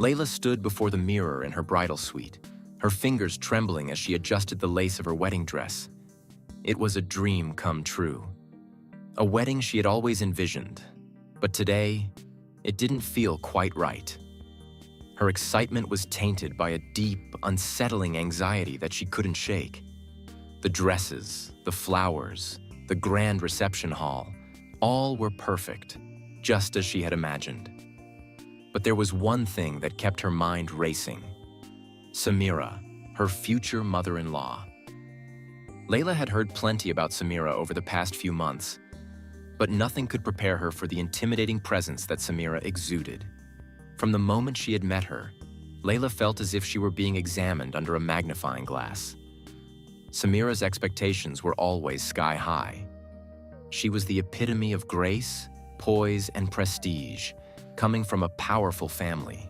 Layla stood before the mirror in her bridal suite, her fingers trembling as she adjusted the lace of her wedding dress. It was a dream come true. A wedding she had always envisioned, but today, it didn't feel quite right. Her excitement was tainted by a deep, unsettling anxiety that she couldn't shake. The dresses, the flowers, the grand reception hall, all were perfect, just as she had imagined. But there was one thing that kept her mind racing. Samira, her future mother-in-law. Layla had heard plenty about Samira over the past few months, but nothing could prepare her for the intimidating presence that Samira exuded. From the moment she had met her, Layla felt as if she were being examined under a magnifying glass. Samira's expectations were always sky-high. She was the epitome of grace, poise, and prestige, coming from a powerful family.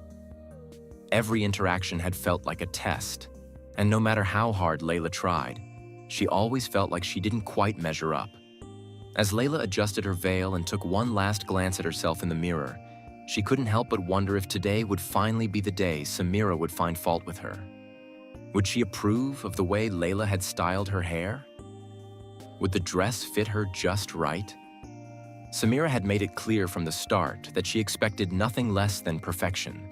Every interaction had felt like a test, and no matter how hard Layla tried, she always felt like she didn't quite measure up. As Layla adjusted her veil and took one last glance at herself in the mirror, she couldn't help but wonder if today would finally be the day Samira would find fault with her. Would she approve of the way Layla had styled her hair? Would the dress fit her just right? Samira had made it clear from the start that she expected nothing less than perfection.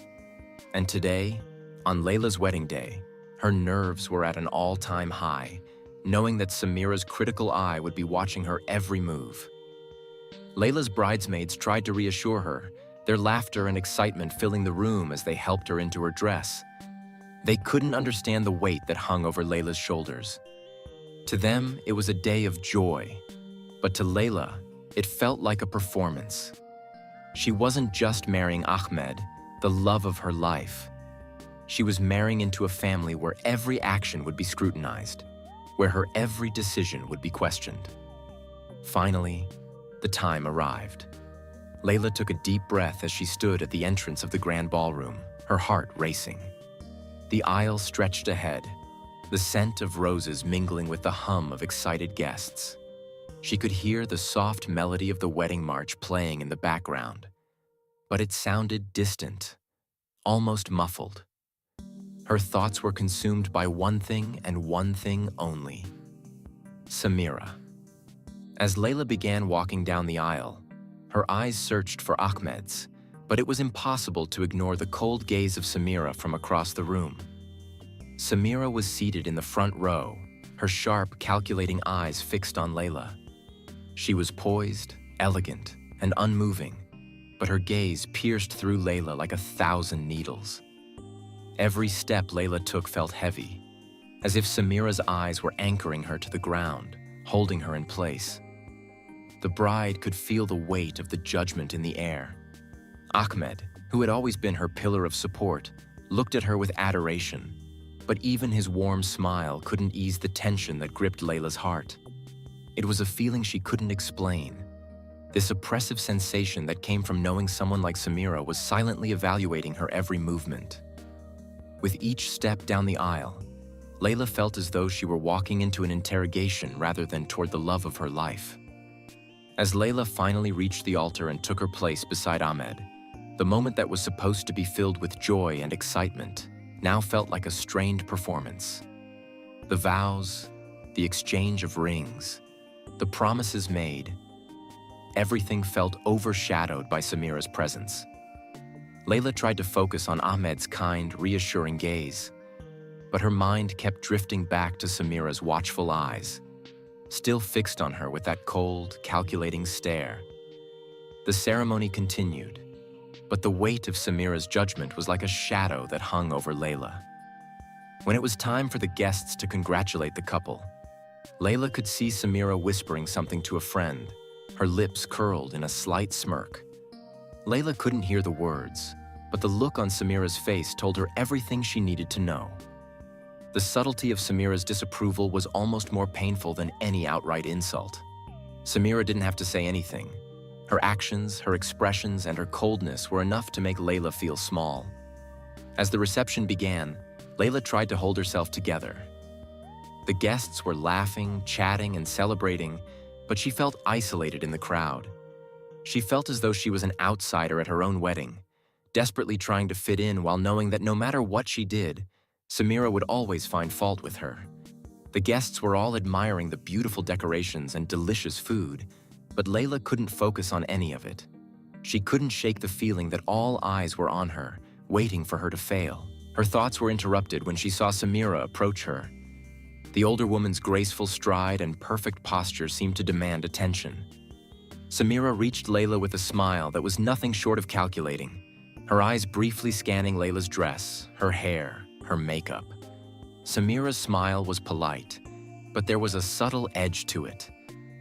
And today, on Layla's wedding day, her nerves were at an all-time high, knowing that Samira's critical eye would be watching her every move. Layla's bridesmaids tried to reassure her, their laughter and excitement filling the room as they helped her into her dress. They couldn't understand the weight that hung over Layla's shoulders. To them, it was a day of joy, but to Layla, it felt like a performance. She wasn't just marrying Ahmed, the love of her life. She was marrying into a family where every action would be scrutinized, where her every decision would be questioned. Finally, the time arrived. Layla took a deep breath as she stood at the entrance of the grand ballroom, her heart racing. The aisle stretched ahead, the scent of roses mingling with the hum of excited guests. She could hear the soft melody of the wedding march playing in the background, but it sounded distant, almost muffled. Her thoughts were consumed by one thing and one thing only: Samira. As Layla began walking down the aisle, her eyes searched for Ahmed's, but it was impossible to ignore the cold gaze of Samira from across the room. Samira was seated in the front row, her sharp, calculating eyes fixed on Layla. She was poised, elegant, and unmoving, but her gaze pierced through Layla like 1,000 needles. Every step Layla took felt heavy, as if Samira's eyes were anchoring her to the ground, holding her in place. The bride could feel the weight of the judgment in the air. Ahmed, who had always been her pillar of support, looked at her with adoration, but even his warm smile couldn't ease the tension that gripped Layla's heart. It was a feeling she couldn't explain. This oppressive sensation that came from knowing someone like Samira was silently evaluating her every movement. With each step down the aisle, Layla felt as though she were walking into an interrogation rather than toward the love of her life. As Layla finally reached the altar and took her place beside Ahmed, the moment that was supposed to be filled with joy and excitement now felt like a strained performance. The vows, the exchange of rings, the promises made, everything felt overshadowed by Samira's presence. Layla tried to focus on Ahmed's kind, reassuring gaze, but her mind kept drifting back to Samira's watchful eyes, still fixed on her with that cold, calculating stare. The ceremony continued, but the weight of Samira's judgment was like a shadow that hung over Layla. When it was time for the guests to congratulate the couple, Layla could see Samira whispering something to a friend, her lips curled in a slight smirk. Layla couldn't hear the words, but the look on Samira's face told her everything she needed to know. The subtlety of Samira's disapproval was almost more painful than any outright insult. Samira didn't have to say anything. Her actions, her expressions, and her coldness were enough to make Layla feel small. As the reception began, Layla tried to hold herself together. The guests were laughing, chatting, and celebrating, but she felt isolated in the crowd. She felt as though she was an outsider at her own wedding, desperately trying to fit in while knowing that no matter what she did, Samira would always find fault with her. The guests were all admiring the beautiful decorations and delicious food, but Layla couldn't focus on any of it. She couldn't shake the feeling that all eyes were on her, waiting for her to fail. Her thoughts were interrupted when she saw Samira approach her. The older woman's graceful stride and perfect posture seemed to demand attention. Samira reached Layla with a smile that was nothing short of calculating, her eyes briefly scanning Layla's dress, her hair, her makeup. Samira's smile was polite, but there was a subtle edge to it,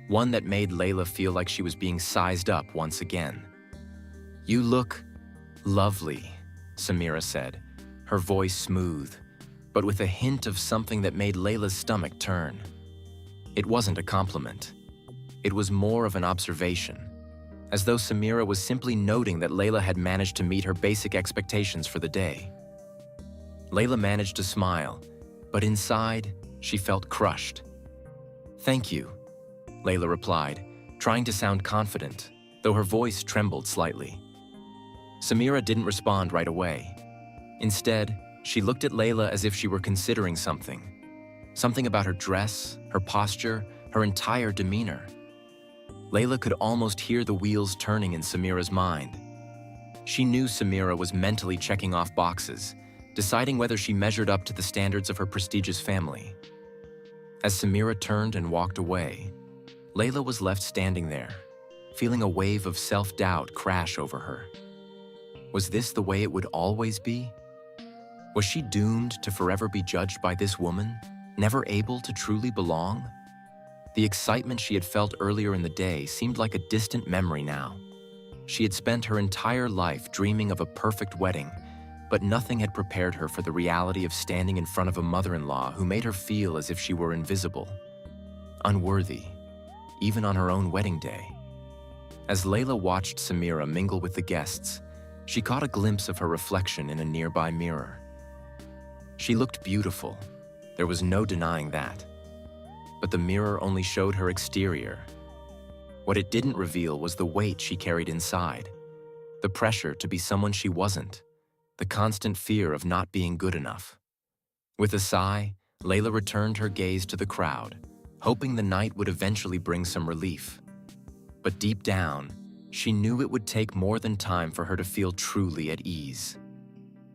one that made Layla feel like she was being sized up once again. "You look lovely," Samira said, her voice smooth, but with a hint of something that made Layla's stomach turn. It wasn't a compliment. It was more of an observation, as though Samira was simply noting that Layla had managed to meet her basic expectations for the day. Layla managed to smile, but inside, she felt crushed. "Thank you," Layla replied, trying to sound confident, though her voice trembled slightly. Samira didn't respond right away. Instead, she looked at Layla as if she were considering something. Something about her dress, her posture, her entire demeanor. Layla could almost hear the wheels turning in Samira's mind. She knew Samira was mentally checking off boxes, deciding whether she measured up to the standards of her prestigious family. As Samira turned and walked away, Layla was left standing there, feeling a wave of self-doubt crash over her. Was this the way it would always be? Was she doomed to forever be judged by this woman, never able to truly belong? The excitement she had felt earlier in the day seemed like a distant memory now. She had spent her entire life dreaming of a perfect wedding, but nothing had prepared her for the reality of standing in front of a mother-in-law who made her feel as if she were invisible, unworthy, even on her own wedding day. As Layla watched Samira mingle with the guests, she caught a glimpse of her reflection in a nearby mirror. She looked beautiful, there was no denying that. But the mirror only showed her exterior. What it didn't reveal was the weight she carried inside, the pressure to be someone she wasn't, the constant fear of not being good enough. With a sigh, Layla returned her gaze to the crowd, hoping the night would eventually bring some relief. But deep down, she knew it would take more than time for her to feel truly at ease.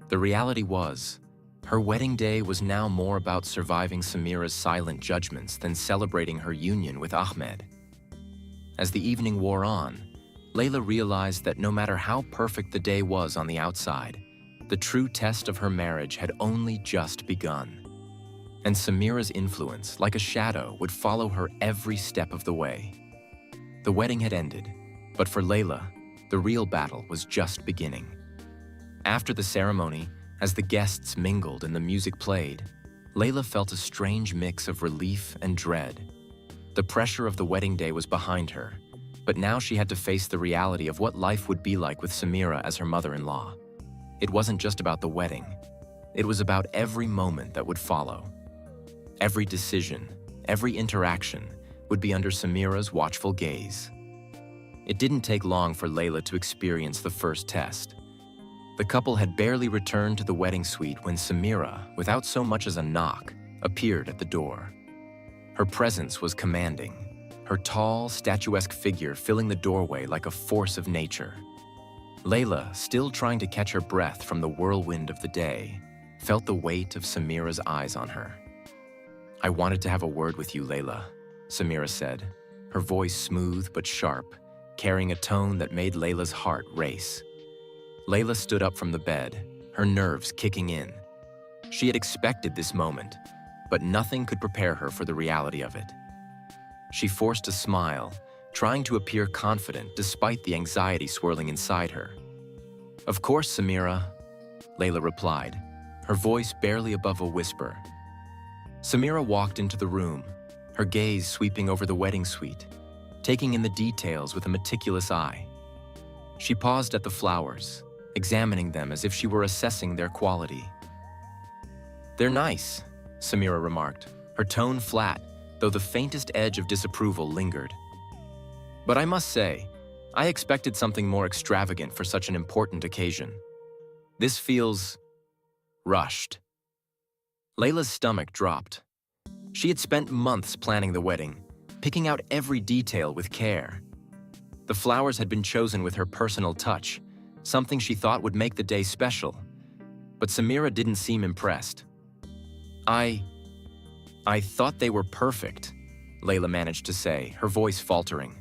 The reality was, her wedding day was now more about surviving Samira's silent judgments than celebrating her union with Ahmed. As the evening wore on, Layla realized that no matter how perfect the day was on the outside, the true test of her marriage had only just begun. And Samira's influence, like a shadow, would follow her every step of the way. The wedding had ended, but for Layla, the real battle was just beginning. After the ceremony, as the guests mingled and the music played, Layla felt a strange mix of relief and dread. The pressure of the wedding day was behind her, but now she had to face the reality of what life would be like with Samira as her mother-in-law. It wasn't just about the wedding. It was about every moment that would follow. Every decision, every interaction would be under Samira's watchful gaze. It didn't take long for Layla to experience the first test. The couple had barely returned to the wedding suite when Samira, without so much as a knock, appeared at the door. Her presence was commanding, her tall, statuesque figure filling the doorway like a force of nature. Layla, still trying to catch her breath from the whirlwind of the day, felt the weight of Samira's eyes on her. "I wanted to have a word with you, Layla," Samira said, her voice smooth but sharp, carrying a tone that made Layla's heart race. Layla stood up from the bed, her nerves kicking in. She had expected this moment, but nothing could prepare her for the reality of it. She forced a smile, trying to appear confident despite the anxiety swirling inside her. "Of course, Samira," Layla replied, her voice barely above a whisper. Samira walked into the room, her gaze sweeping over the wedding suite, taking in the details with a meticulous eye. She paused at the flowers, examining them as if she were assessing their quality. "They're nice," Samira remarked, her tone flat, though the faintest edge of disapproval lingered. "But I must say, I expected something more extravagant for such an important occasion." This feels rushed. Layla's stomach dropped. She had spent months planning the wedding, picking out every detail with care. The flowers had been chosen with her personal touch, something she thought would make the day special. But Samira didn't seem impressed. I thought they were perfect, Layla managed to say, her voice faltering.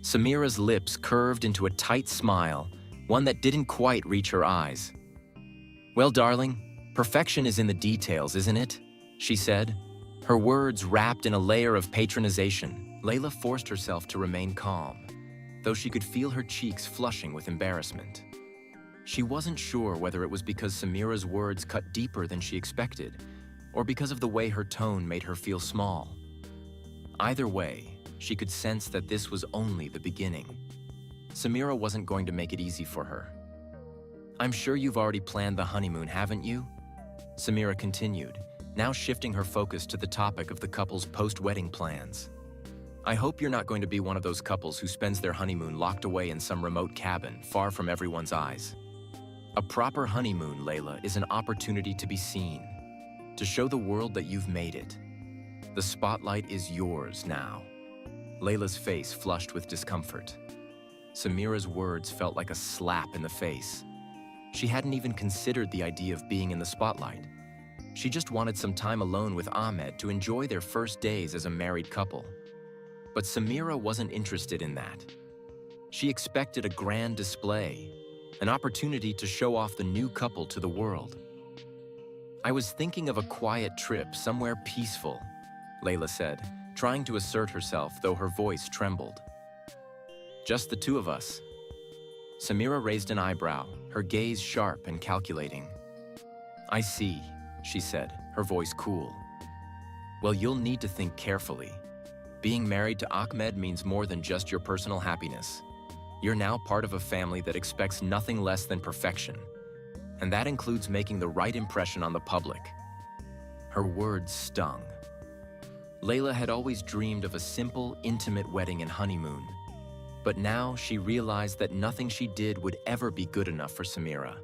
Samira's lips curved into a tight smile, one that didn't quite reach her eyes. Well, darling, perfection is in the details, isn't it? She said, her words wrapped in a layer of patronization. Layla forced herself to remain calm, though she could feel her cheeks flushing with embarrassment. She wasn't sure whether it was because Samira's words cut deeper than she expected, or because of the way her tone made her feel small. Either way, she could sense that this was only the beginning. Samira wasn't going to make it easy for her. I'm sure you've already planned the honeymoon, haven't you? Samira continued, now shifting her focus to the topic of the couple's post-wedding plans. I hope you're not going to be one of those couples who spends their honeymoon locked away in some remote cabin, far from everyone's eyes. A proper honeymoon, Layla, is an opportunity to be seen, to show the world that you've made it. The spotlight is yours now. Layla's face flushed with discomfort. Samira's words felt like a slap in the face. She hadn't even considered the idea of being in the spotlight. She just wanted some time alone with Ahmed to enjoy their first days as a married couple. But Samira wasn't interested in that. She expected a grand display, an opportunity to show off the new couple to the world. I was thinking of a quiet trip somewhere peaceful, Layla said, trying to assert herself, though her voice trembled. Just the two of us. Samira raised an eyebrow, her gaze sharp and calculating. I see, she said, her voice cool. Well, you'll need to think carefully. Being married to Ahmed means more than just your personal happiness. You're now part of a family that expects nothing less than perfection. And that includes making the right impression on the public. Her words stung. Layla had always dreamed of a simple, intimate wedding and honeymoon. But now she realized that nothing she did would ever be good enough for Samira.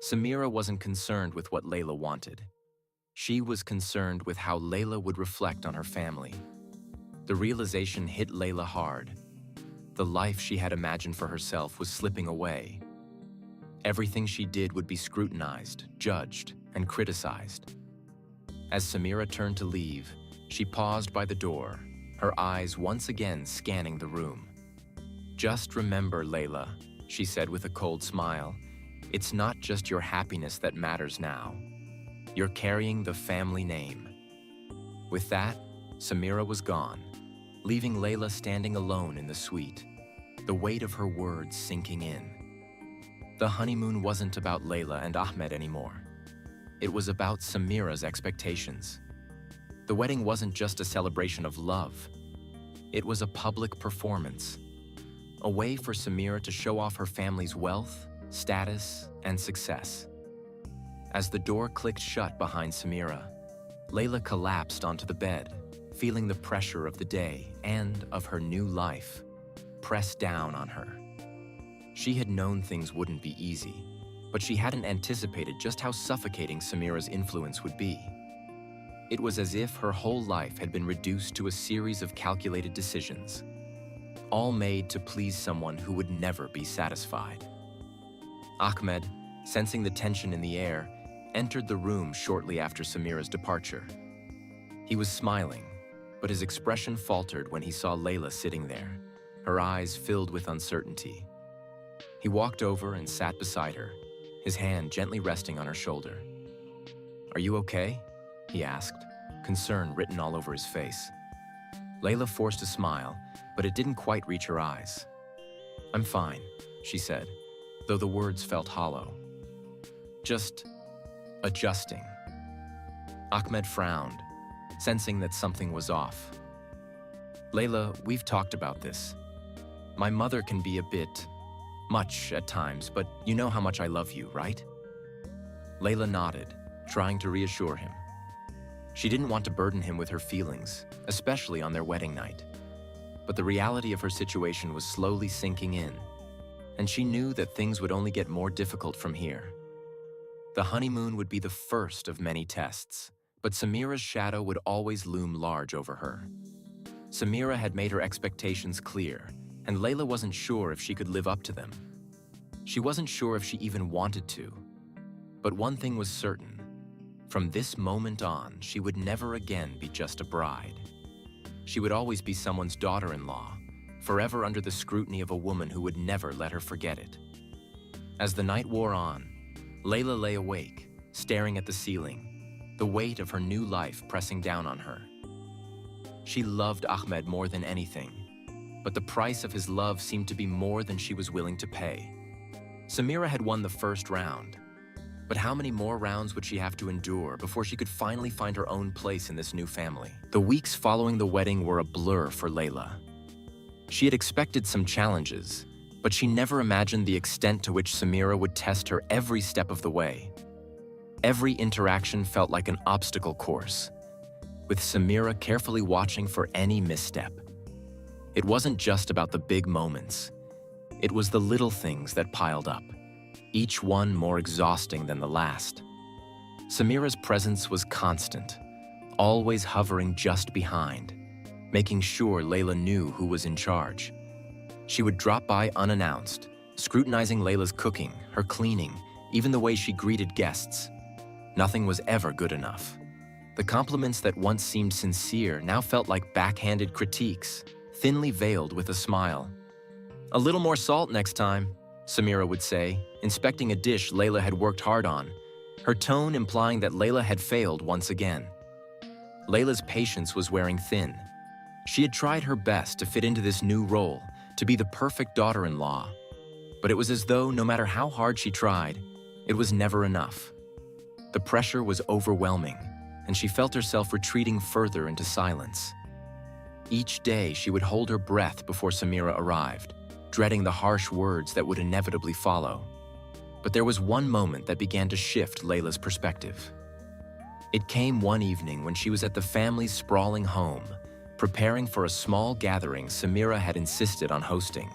Samira wasn't concerned with what Layla wanted. She was concerned with how Layla would reflect on her family. The realization hit Layla hard. The life she had imagined for herself was slipping away. Everything she did would be scrutinized, judged, and criticized. As Samira turned to leave, she paused by the door, her eyes once again scanning the room. Just remember, Layla, she said with a cold smile, it's not just your happiness that matters now. You're carrying the family name. With that, Samira was gone, leaving Layla standing alone in the suite, the weight of her words sinking in. The honeymoon wasn't about Layla and Ahmed anymore. It was about Samira's expectations. The wedding wasn't just a celebration of love. It was a public performance, a way for Samira to show off her family's wealth, status, and success. As the door clicked shut behind Samira, Layla collapsed onto the bed, feeling the pressure of the day and of her new life pressed down on her. She had known things wouldn't be easy, but she hadn't anticipated just how suffocating Samira's influence would be. It was as if her whole life had been reduced to a series of calculated decisions, all made to please someone who would never be satisfied. Ahmed, sensing the tension in the air, entered the room shortly after Samira's departure. He was smiling, but his expression faltered when he saw Layla sitting there, her eyes filled with uncertainty. He walked over and sat beside her, his hand gently resting on her shoulder. "Are you okay?" he asked, concern written all over his face. Layla forced a smile, but it didn't quite reach her eyes. "I'm fine," she said, though the words felt hollow. "Just adjusting." Ahmed frowned, sensing that something was off. "Layla, we've talked about this. My mother can be a bit much at times, but you know how much I love you, right?" Layla nodded, trying to reassure him. She didn't want to burden him with her feelings, especially on their wedding night. But the reality of her situation was slowly sinking in, and she knew that things would only get more difficult from here. The honeymoon would be the first of many tests, but Samira's shadow would always loom large over her. Samira had made her expectations clear, and Layla wasn't sure if she could live up to them. She wasn't sure if she even wanted to. But one thing was certain. From this moment on, she would never again be just a bride. She would always be someone's daughter-in-law, forever under the scrutiny of a woman who would never let her forget it. As the night wore on, Layla lay awake, staring at the ceiling, the weight of her new life pressing down on her. She loved Ahmed more than anything, but the price of his love seemed to be more than she was willing to pay. Samira had won the first round, but how many more rounds would she have to endure before she could finally find her own place in this new family? The weeks following the wedding were a blur for Layla. She had expected some challenges, but she never imagined the extent to which Samira would test her every step of the way. Every interaction felt like an obstacle course, with Samira carefully watching for any misstep. It wasn't just about the big moments. It was the little things that piled up, each one more exhausting than the last. Samira's presence was constant, always hovering just behind, making sure Layla knew who was in charge. She would drop by unannounced, scrutinizing Layla's cooking, her cleaning, even the way she greeted guests. Nothing was ever good enough. The compliments that once seemed sincere now felt like backhanded critiques, thinly veiled with a smile. "A little more salt next time," Samira would say, inspecting a dish Layla had worked hard on, her tone implying that Layla had failed once again. Layla's patience was wearing thin. She had tried her best to fit into this new role, to be the perfect daughter-in-law, but it was as though no matter how hard she tried, it was never enough. The pressure was overwhelming, and she felt herself retreating further into silence. Each day, she would hold her breath before Samira arrived, dreading the harsh words that would inevitably follow. But there was one moment that began to shift Layla's perspective. It came one evening when she was at the family's sprawling home, preparing for a small gathering Samira had insisted on hosting.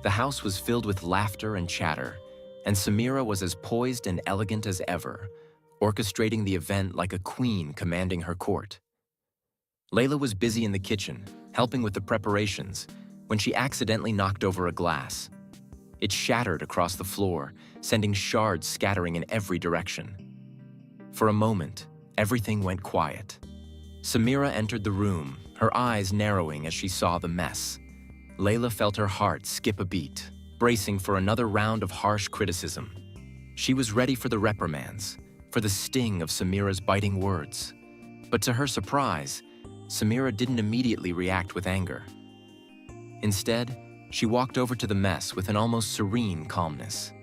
The house was filled with laughter and chatter, and Samira was as poised and elegant as ever, orchestrating the event like a queen commanding her court. Layla was busy in the kitchen, helping with the preparations, when she accidentally knocked over a glass. It shattered across the floor, sending shards scattering in every direction. For a moment, everything went quiet. Samira entered the room, her eyes narrowing as she saw the mess. Layla felt her heart skip a beat, bracing for another round of harsh criticism. She was ready for the reprimands, for the sting of Samira's biting words. But to her surprise, Samira didn't immediately react with anger. Instead, she walked over to the mess with an almost serene calmness.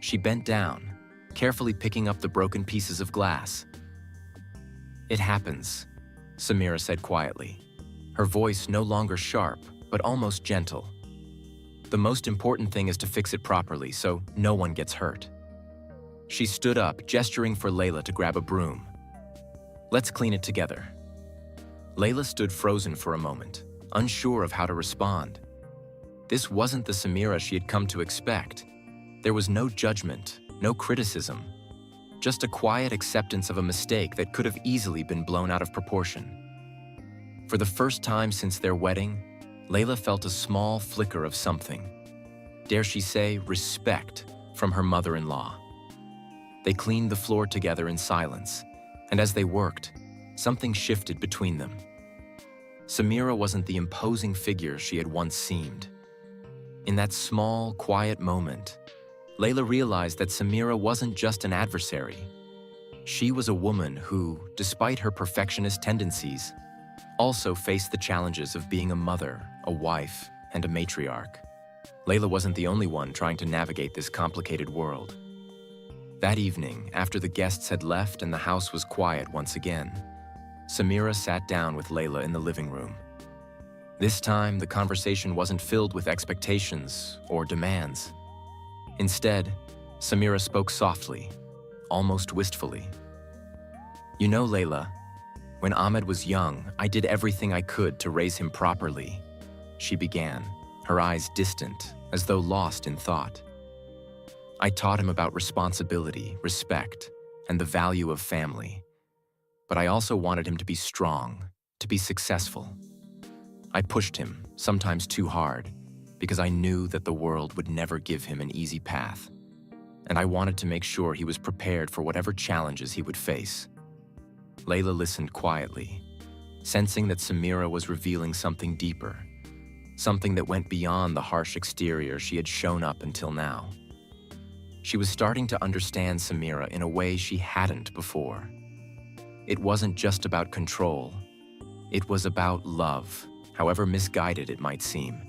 She bent down, carefully picking up the broken pieces of glass. "It happens," Samira said quietly, her voice no longer sharp, but almost gentle. "The most important thing is to fix it properly so no one gets hurt." She stood up, gesturing for Layla to grab a broom. "Let's clean it together." Layla stood frozen for a moment, unsure of how to respond. This wasn't the Samira she had come to expect. There was no judgment, no criticism, just a quiet acceptance of a mistake that could have easily been blown out of proportion. For the first time since their wedding, Layla felt a small flicker of something. Dare she say, respect from her mother-in-law. They cleaned the floor together in silence, and as they worked, something shifted between them. Samira wasn't the imposing figure she had once seemed. In that small, quiet moment, Layla realized that Samira wasn't just an adversary. She was a woman who, despite her perfectionist tendencies, also faced the challenges of being a mother, a wife, and a matriarch. Layla wasn't the only one trying to navigate this complicated world. That evening, after the guests had left and the house was quiet once again, Samira sat down with Layla in the living room. This time, the conversation wasn't filled with expectations or demands. Instead, Samira spoke softly, almost wistfully. "You know, Layla, when Ahmed was young, I did everything I could to raise him properly," she began, her eyes distant, as though lost in thought. I taught him about responsibility, respect, and the value of family. But I also wanted him to be strong, to be successful. I pushed him, sometimes too hard, because I knew that the world would never give him an easy path. And I wanted to make sure he was prepared for whatever challenges he would face. Layla listened quietly, sensing that Samira was revealing something deeper, something that went beyond the harsh exterior she had shown up until now. She was starting to understand Samira in a way she hadn't before. It wasn't just about control. It was about love, however misguided it might seem.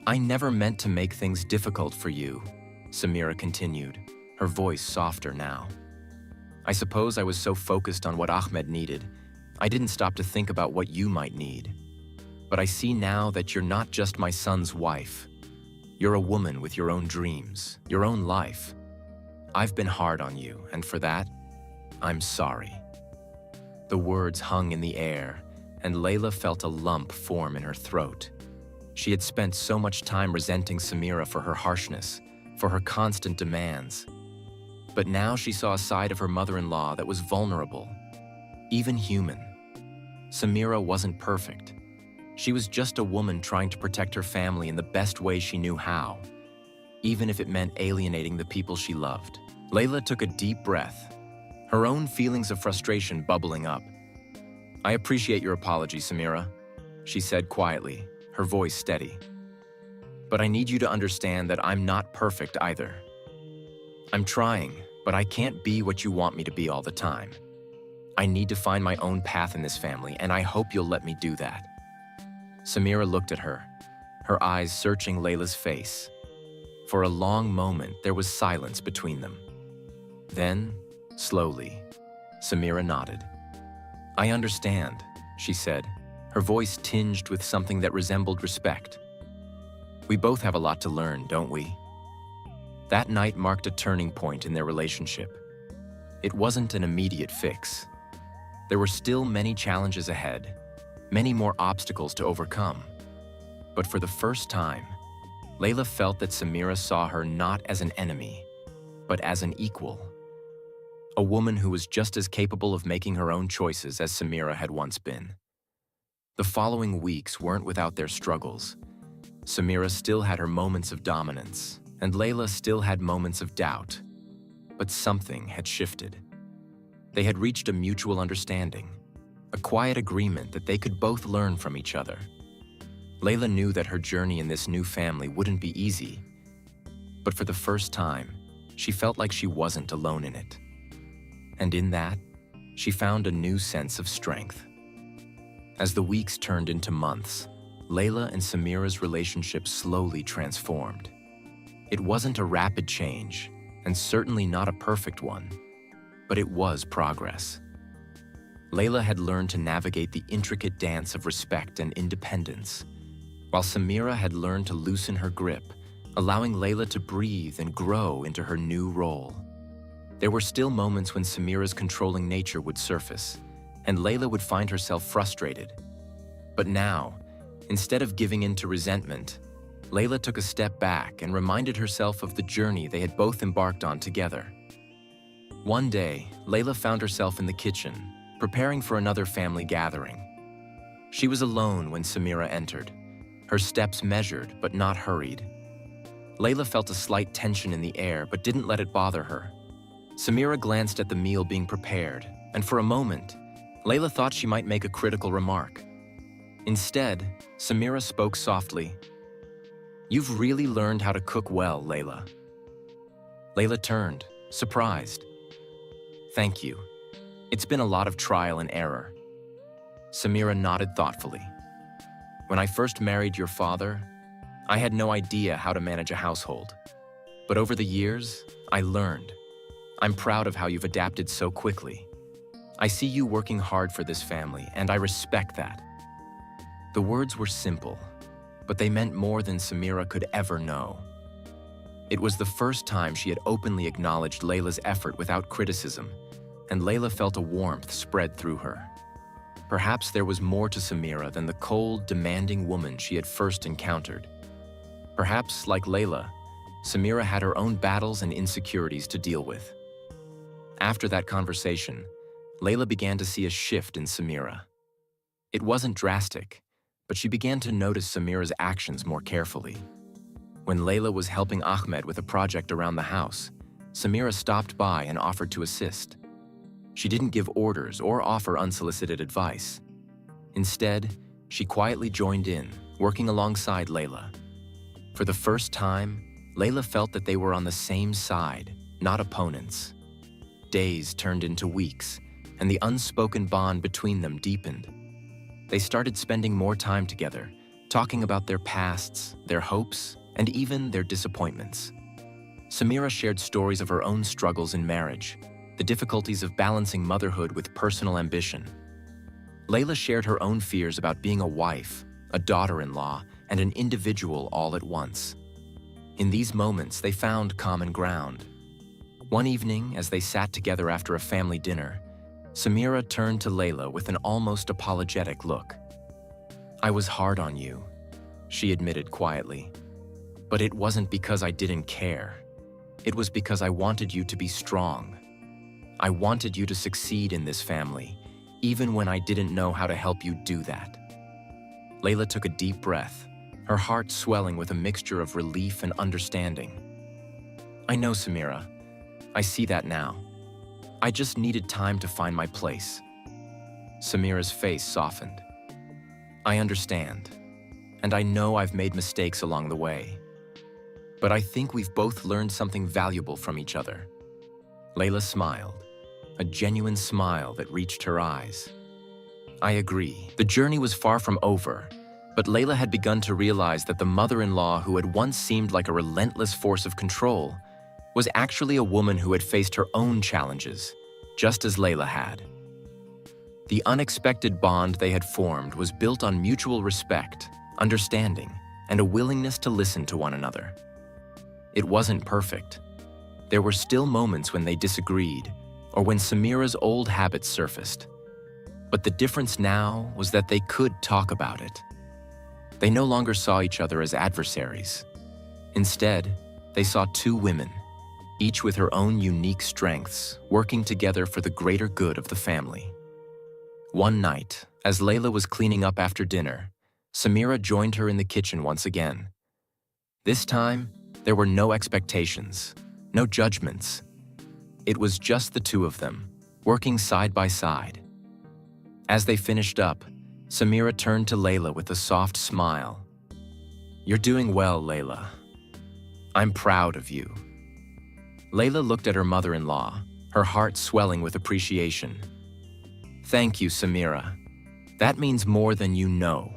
"I never meant to make things difficult for you," Samira continued, her voice softer now. "I suppose I was so focused on what Ahmed needed, I didn't stop to think about what you might need. But I see now that you're not just my son's wife. You're a woman with your own dreams, your own life. I've been hard on you, and for that, I'm sorry." The words hung in the air, and Layla felt a lump form in her throat. She had spent so much time resenting Samira for her harshness, for her constant demands. But now she saw a side of her mother-in-law that was vulnerable, even human. Samira wasn't perfect. She was just a woman trying to protect her family in the best way she knew how, even if it meant alienating the people she loved. Layla took a deep breath, her own feelings of frustration bubbling up. "I appreciate your apology, Samira," she said quietly, her voice steady. "But I need you to understand that I'm not perfect either. I'm trying, but I can't be what you want me to be all the time. I need to find my own path in this family, and I hope you'll let me do that." Samira looked at her, her eyes searching Layla's face. For a long moment, there was silence between them. Then, slowly, Samira nodded. "I understand," she said, her voice tinged with something that resembled respect. "We both have a lot to learn, don't we?" That night marked a turning point in their relationship. It wasn't an immediate fix. There were still many challenges ahead, many more obstacles to overcome. But for the first time, Layla felt that Samira saw her not as an enemy, but as an equal. A woman who was just as capable of making her own choices as Samira had once been. The following weeks weren't without their struggles. Samira still had her moments of dominance, and Layla still had moments of doubt. But something had shifted. They had reached a mutual understanding, a quiet agreement that they could both learn from each other. Layla knew that her journey in this new family wouldn't be easy, but for the first time, she felt like she wasn't alone in it. And in that, she found a new sense of strength. As the weeks turned into months, Layla and Samira's relationship slowly transformed. It wasn't a rapid change, and certainly not a perfect one, but it was progress. Layla had learned to navigate the intricate dance of respect and independence, while Samira had learned to loosen her grip, allowing Layla to breathe and grow into her new role. There were still moments when Samira's controlling nature would surface, and Layla would find herself frustrated. But now, instead of giving in to resentment, Layla took a step back and reminded herself of the journey they had both embarked on together. One day, Layla found herself in the kitchen, preparing for another family gathering. She was alone when Samira entered, her steps measured but not hurried. Layla felt a slight tension in the air but didn't let it bother her. Samira glanced at the meal being prepared, and for a moment, Layla thought she might make a critical remark. Instead, Samira spoke softly. "You've really learned how to cook well, Layla." Layla turned, surprised. "Thank you. It's been a lot of trial and error." Samira nodded thoughtfully. "When I first married your father, I had no idea how to manage a household. But over the years, I learned. I'm proud of how you've adapted so quickly. I see you working hard for this family, and I respect that." The words were simple, but they meant more than Samira could ever know. It was the first time she had openly acknowledged Layla's effort without criticism, and Layla felt a warmth spread through her. Perhaps there was more to Samira than the cold, demanding woman she had first encountered. Perhaps, like Layla, Samira had her own battles and insecurities to deal with. After that conversation, Layla began to see a shift in Samira. It wasn't drastic, but she began to notice Samira's actions more carefully. When Layla was helping Ahmed with a project around the house, Samira stopped by and offered to assist. She didn't give orders or offer unsolicited advice. Instead, she quietly joined in, working alongside Layla. For the first time, Layla felt that they were on the same side, not opponents. Days turned into weeks, and the unspoken bond between them deepened. They started spending more time together, talking about their pasts, their hopes, and even their disappointments. Samira shared stories of her own struggles in marriage, the difficulties of balancing motherhood with personal ambition. Layla shared her own fears about being a wife, a daughter-in-law, and an individual all at once. In these moments, they found common ground. One evening, as they sat together after a family dinner, Samira turned to Layla with an almost apologetic look. "I was hard on you," she admitted quietly. "But it wasn't because I didn't care. It was because I wanted you to be strong. I wanted you to succeed in this family, even when I didn't know how to help you do that." Layla took a deep breath, her heart swelling with a mixture of relief and understanding. "I know, Samira. I see that now. I just needed time to find my place." Samira's face softened. "I understand, and I know I've made mistakes along the way. But I think we've both learned something valuable from each other." Layla smiled, a genuine smile that reached her eyes. "I agree. The journey was far from over, but Layla had begun to realize that the mother-in-law who had once seemed like a relentless force of control was actually a woman who had faced her own challenges, just as Layla had. The unexpected bond they had formed was built on mutual respect, understanding, and a willingness to listen to one another. It wasn't perfect. There were still moments when they disagreed, or when Samira's old habits surfaced. But the difference now was that they could talk about it. They no longer saw each other as adversaries. Instead, they saw two women, each with her own unique strengths, working together for the greater good of the family. One night, as Layla was cleaning up after dinner, Samira joined her in the kitchen once again. This time, there were no expectations, no judgments. It was just the two of them, working side by side. As they finished up, Samira turned to Layla with a soft smile. "You're doing well, Layla. I'm proud of you." Layla looked at her mother-in-law, her heart swelling with appreciation. "Thank you, Samira. That means more than you know."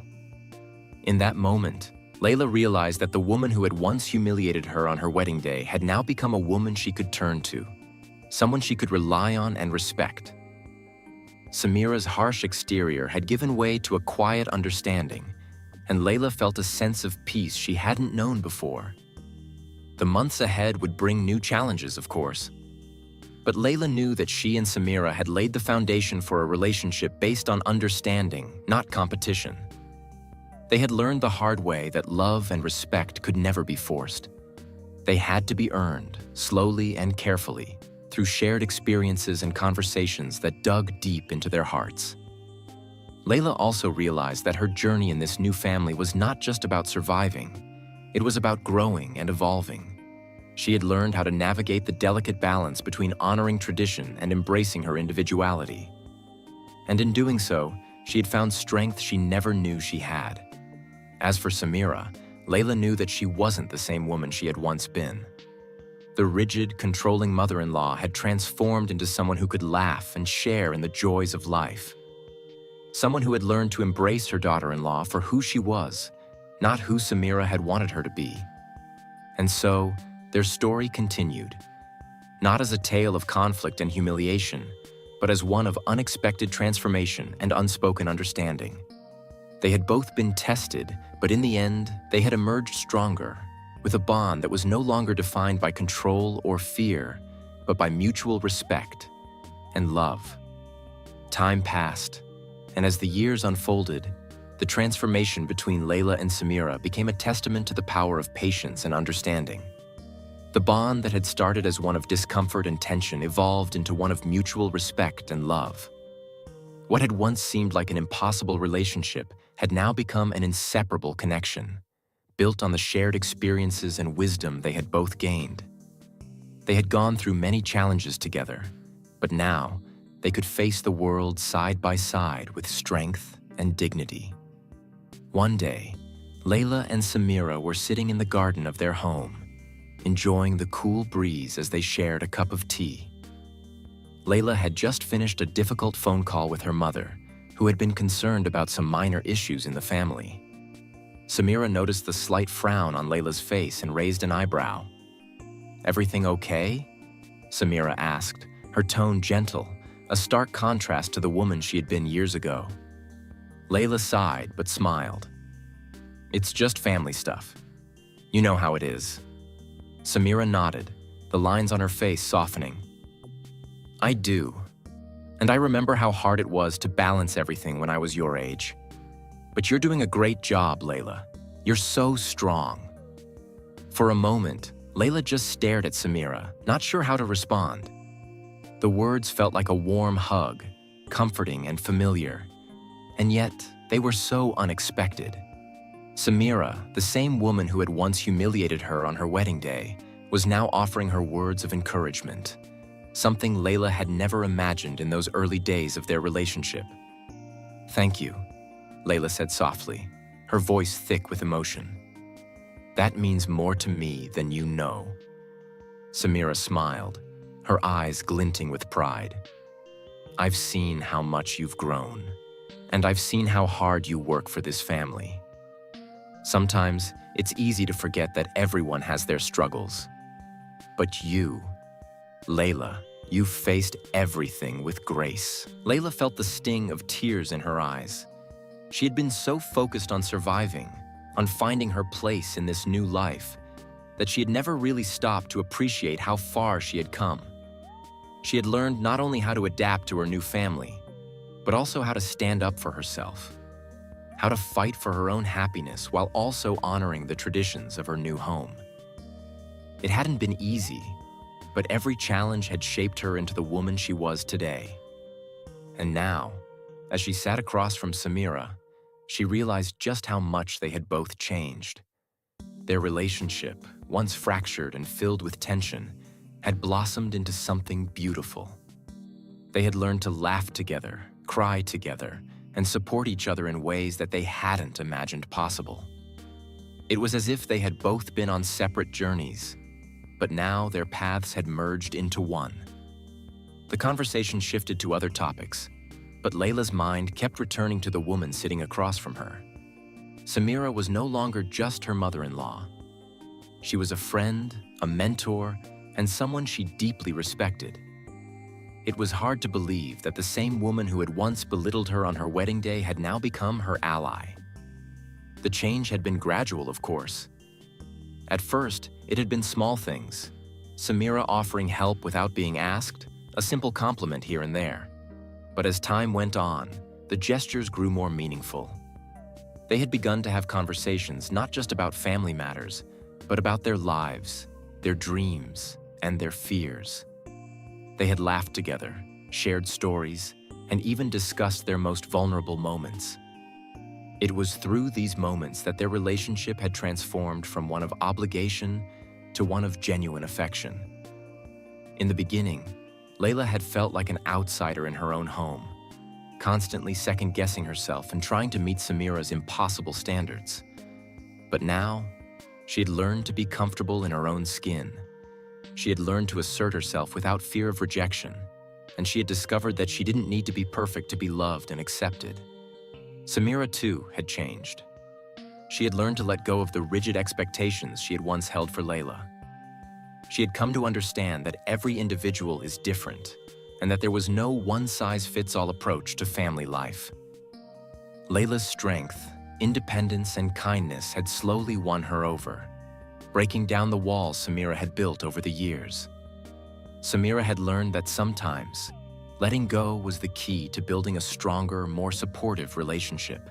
In that moment, Layla realized that the woman who had once humiliated her on her wedding day had now become a woman she could turn to, someone she could rely on and respect. Samira's harsh exterior had given way to a quiet understanding, and Layla felt a sense of peace she hadn't known before. The months ahead would bring new challenges, of course. But Layla knew that she and Samira had laid the foundation for a relationship based on understanding, not competition. They had learned the hard way that love and respect could never be forced. They had to be earned, slowly and carefully, through shared experiences and conversations that dug deep into their hearts. Layla also realized that her journey in this new family was not just about surviving. It was about growing and evolving. She had learned how to navigate the delicate balance between honoring tradition and embracing her individuality. And in doing so, she had found strength she never knew she had. As for Samira, Layla knew that she wasn't the same woman she had once been. The rigid, controlling mother-in-law had transformed into someone who could laugh and share in the joys of life. Someone who had learned to embrace her daughter-in-law for who she was, not who Samira had wanted her to be. And so, their story continued, not as a tale of conflict and humiliation, but as one of unexpected transformation and unspoken understanding. They had both been tested, but in the end, they had emerged stronger, with a bond that was no longer defined by control or fear, but by mutual respect and love. Time passed, and as the years unfolded, the transformation between Layla and Samira became a testament to the power of patience and understanding. The bond that had started as one of discomfort and tension evolved into one of mutual respect and love. What had once seemed like an impossible relationship had now become an inseparable connection, built on the shared experiences and wisdom they had both gained. They had gone through many challenges together, but now they could face the world side by side with strength and dignity. One day, Layla and Samira were sitting in the garden of their home, enjoying the cool breeze as they shared a cup of tea. Layla had just finished a difficult phone call with her mother, who had been concerned about some minor issues in the family. Samira noticed the slight frown on Layla's face and raised an eyebrow. "Everything okay?" Samira asked, her tone gentle, a stark contrast to the woman she had been years ago. Layla sighed but smiled. "It's just family stuff. You know how it is." Samira nodded, the lines on her face softening. "I do. And I remember how hard it was to balance everything when I was your age. But you're doing a great job, Layla. You're so strong." For a moment, Layla just stared at Samira, not sure how to respond. The words felt like a warm hug, comforting and familiar. And yet, they were so unexpected. Samira, the same woman who had once humiliated her on her wedding day, was now offering her words of encouragement, something Layla had never imagined in those early days of their relationship. "Thank you," Layla said softly, her voice thick with emotion. "That means more to me than you know." Samira smiled, her eyes glinting with pride. "I've seen how much you've grown, and I've seen how hard you work for this family. Sometimes it's easy to forget that everyone has their struggles. But you, Layla, you've faced everything with grace." Layla felt the sting of tears in her eyes. She had been so focused on surviving, on finding her place in this new life, that she had never really stopped to appreciate how far she had come. She had learned not only how to adapt to her new family, but also how to stand up for herself, how to fight for her own happiness while also honoring the traditions of her new home. It hadn't been easy, but every challenge had shaped her into the woman she was today. And now, as she sat across from Samira, she realized just how much they had both changed. Their relationship, once fractured and filled with tension, had blossomed into something beautiful. They had learned to laugh together, cry together, and support each other in ways that they hadn't imagined possible. It was as if they had both been on separate journeys, but now their paths had merged into one. The conversation shifted to other topics, but Layla's mind kept returning to the woman sitting across from her. Samira was no longer just her mother-in-law. She was a friend, a mentor, and someone she deeply respected. It was hard to believe that the same woman who had once belittled her on her wedding day had now become her ally. The change had been gradual, of course. At first, it had been small things. Samira offering help without being asked, a simple compliment here and there. But as time went on, the gestures grew more meaningful. They had begun to have conversations not just about family matters, but about their lives, their dreams, and their fears. They had laughed together, shared stories, and even discussed their most vulnerable moments. It was through these moments that their relationship had transformed from one of obligation to one of genuine affection. In the beginning, Layla had felt like an outsider in her own home, constantly second-guessing herself and trying to meet Samira's impossible standards. But now, she had learned to be comfortable in her own skin. She had learned to assert herself without fear of rejection, and she had discovered that she didn't need to be perfect to be loved and accepted. Samira, too, had changed. She had learned to let go of the rigid expectations she had once held for Layla. She had come to understand that every individual is different, and that there was no one-size-fits-all approach to family life. Layla's strength, independence, and kindness had slowly won her over, breaking down the walls Samira had built over the years. Samira had learned that sometimes, letting go was the key to building a stronger, more supportive relationship.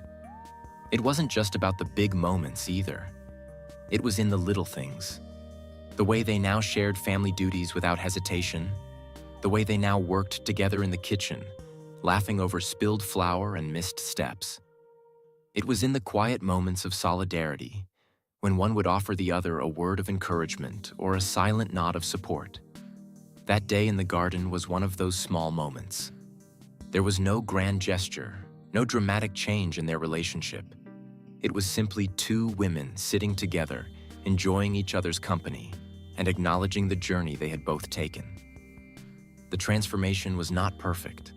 It wasn't just about the big moments either. It was in the little things. The way they now shared family duties without hesitation, the way they now worked together in the kitchen, laughing over spilled flour and missed steps. It was in the quiet moments of solidarity, when one would offer the other a word of encouragement or a silent nod of support. That day in the garden was one of those small moments. There was no grand gesture, no dramatic change in their relationship. It was simply two women sitting together, enjoying each other's company and acknowledging the journey they had both taken. The transformation was not perfect.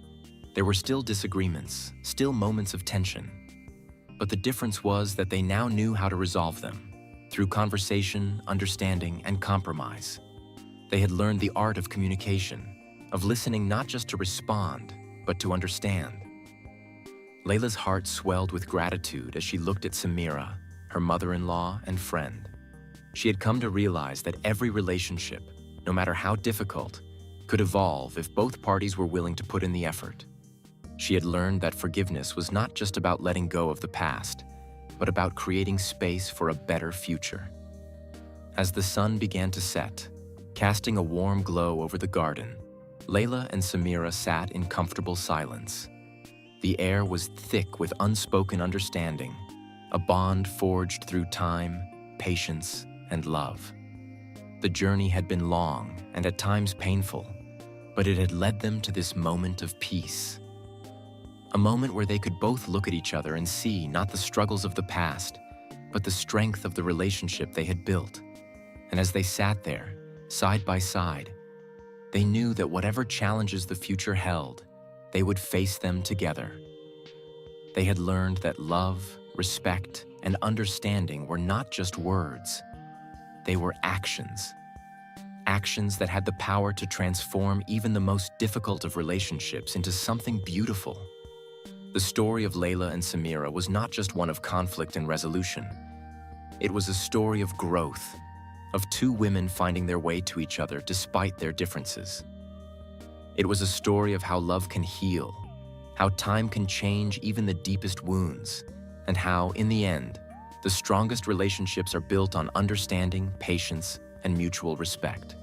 There were still disagreements, still moments of tension. But the difference was that they now knew how to resolve them, through conversation, understanding, and compromise. They had learned the art of communication, of listening not just to respond, but to understand. Layla's heart swelled with gratitude as she looked at Samira, her mother-in-law and friend. She had come to realize that every relationship, no matter how difficult, could evolve if both parties were willing to put in the effort. She had learned that forgiveness was not just about letting go of the past, but about creating space for a better future. As the sun began to set, casting a warm glow over the garden, Layla and Samira sat in comfortable silence. The air was thick with unspoken understanding, a bond forged through time, patience, and love. The journey had been long and at times painful, but it had led them to this moment of peace. A moment where they could both look at each other and see not the struggles of the past, but the strength of the relationship they had built. And as they sat there, side by side, they knew that whatever challenges the future held, they would face them together. They had learned that love, respect, and understanding were not just words. They were actions. Actions that had the power to transform even the most difficult of relationships into something beautiful. The story of Layla and Samira was not just one of conflict and resolution. It was a story of growth, of two women finding their way to each other despite their differences. It was a story of how love can heal, how time can change even the deepest wounds, and how, in the end, the strongest relationships are built on understanding, patience, and mutual respect.